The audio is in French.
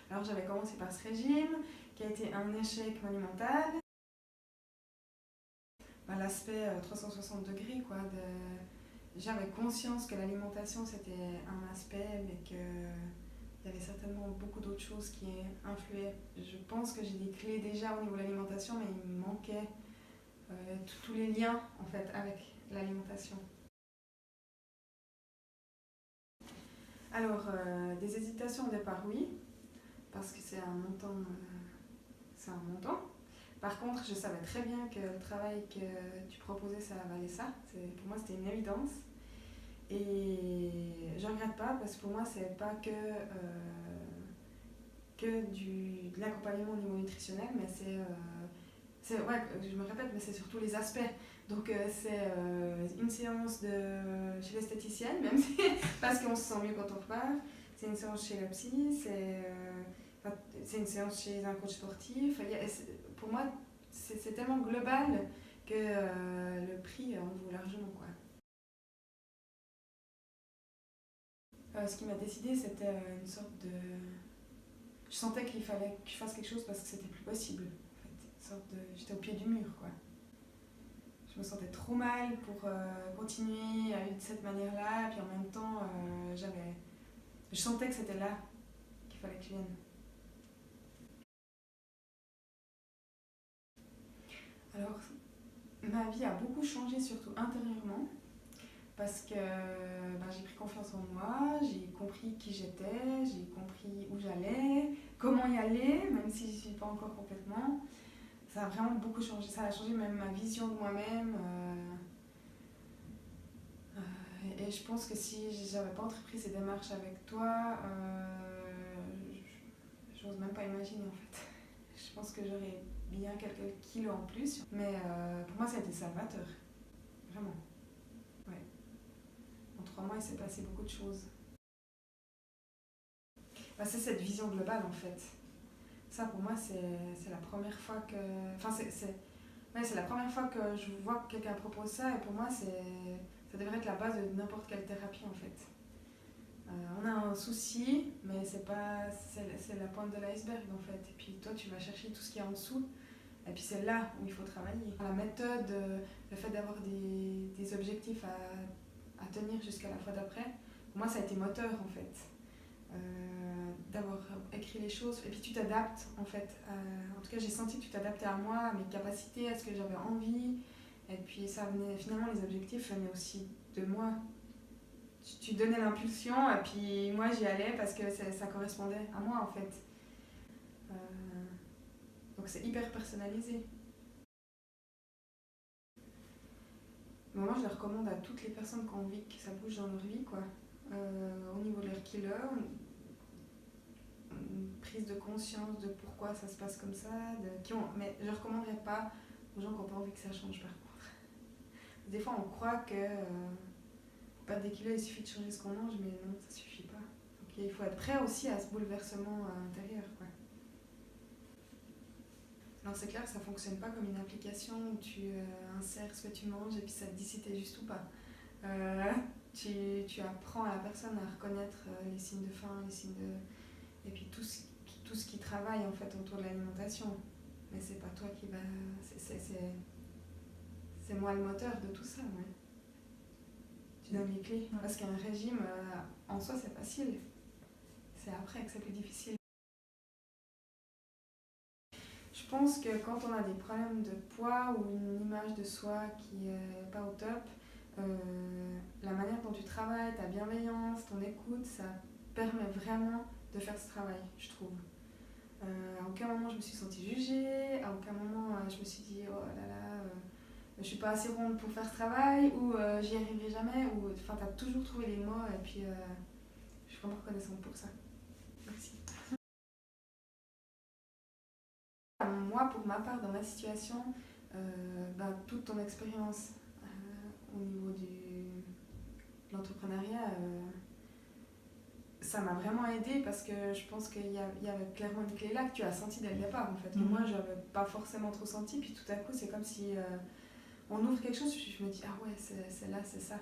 Alors j'avais commencé par ce régime, qui a été un échec monumental. L'aspect 360 degrés, quoi. J'avais conscience que l'alimentation c'était un aspect, mais qu'il y avait certainement beaucoup d'autres choses qui influaient. Je pense que j'ai des clés déjà au niveau de l'alimentation, mais il me manquait tous les liens en fait avec l'alimentation. Alors, des hésitations au départ, oui, parce que c'est un montant. Par contre, je savais très bien que le travail que tu proposais, ça valait ça. Pour moi, c'était une évidence. Et je ne regrette pas parce que pour moi, c'est pas que de l'accompagnement au niveau nutritionnel, mais ouais, je me répète, mais c'est surtout les aspects. Donc c'est une séance chez l'esthéticienne, même si, parce qu'on se sent mieux quand on repart. C'est une séance chez la psy, c'est une séance chez un coach sportif. Pour moi, c'est tellement global que le prix en vaut largement, quoi. Ce qui m'a décidé, c'était une sorte de... Je sentais qu'il fallait que je fasse quelque chose parce que c'était plus possible. En fait. J'étais au pied du mur, quoi. Je me sentais trop mal pour continuer de cette manière-là, puis en même temps, je sentais que c'était là qu'il fallait que je vienne. Alors, ma vie a beaucoup changé, surtout intérieurement, parce que j'ai pris confiance en moi, j'ai compris qui j'étais, j'ai compris où j'allais, comment y aller, même si je n'y suis pas encore complètement. Ça a vraiment beaucoup changé, ça a changé même ma vision de moi-même. Et je pense que si j'avais pas entrepris ces démarches avec toi, j'ose même pas imaginer en fait. Je pense que j'aurais bien quelques kilos en plus, mais pour moi ça a été salvateur, vraiment. Ouais. En 3 mois il s'est passé beaucoup de choses. C'est cette vision globale en fait. Ça pour moi c'est la première fois que... Enfin c'est la première fois que je vois que quelqu'un propose ça et pour moi ça devrait être la base de n'importe quelle thérapie en fait. On a un souci, mais c'est la pointe de l'iceberg en fait. Et puis toi, tu vas chercher tout ce qui est en dessous. Et puis c'est là où il faut travailler. La méthode, le fait d'avoir des objectifs à tenir jusqu'à la fois d'après, pour moi, ça a été moteur en fait. D'avoir écrit les choses. Et puis tu t'adaptes en fait. En tout cas, j'ai senti que tu t'adaptais à moi, à mes capacités, à ce que j'avais envie. Et puis finalement, les objectifs venaient aussi de moi. Tu donnais l'impulsion et puis moi j'y allais parce que ça correspondait à moi en fait. Euh, donc c'est hyper personnalisé. Mais moi je le recommande à toutes les personnes qui ont envie que ça bouge dans leur vie, quoi. Au niveau de leur killer, une prise de conscience de pourquoi ça se passe comme ça. Mais je ne recommanderais pas aux gens qui n'ont pas envie que ça change par contre. Des fois on croit que pour perdre des kilos il suffit de changer ce qu'on mange, mais non, ça suffit pas. Donc il faut être prêt aussi à ce bouleversement intérieur, quoi. Alors c'est clair que ça fonctionne pas comme une application où tu insères ce que tu manges et puis ça te dit si t'es juste ou pas. Tu apprends à la personne à reconnaître les signes de faim, les signes de... Et puis tout ce qui travaille en fait autour de l'alimentation. Mais c'est pas toi qui va... C'est moi le moteur de tout ça, ouais. Tu donnes les clés. Parce qu'un régime, en soi c'est facile. C'est après que c'est plus difficile. Je pense que quand on a des problèmes de poids ou une image de soi qui n'est pas au top, la manière dont tu travailles, ta bienveillance, ton écoute, ça permet vraiment de faire ce travail, je trouve. À aucun moment je me suis sentie jugée, à aucun moment je me suis dit oh là là, je suis pas assez ronde pour faire ce travail, ou j'y arriverai jamais, ou enfin t'as toujours trouvé les mots et puis je suis vraiment reconnaissante pour ça. Merci. Moi, pour ma part, dans ma situation, toute ton expérience au niveau de l'entrepreneuriat, ça m'a vraiment aidée parce que je pense qu'il y avait clairement une clé là que tu as senti dès le départ en fait. Que moi, je n'avais pas forcément trop senti, puis tout à coup, c'est comme si on ouvre quelque chose, je me dis ah ouais, c'est là, c'est ça.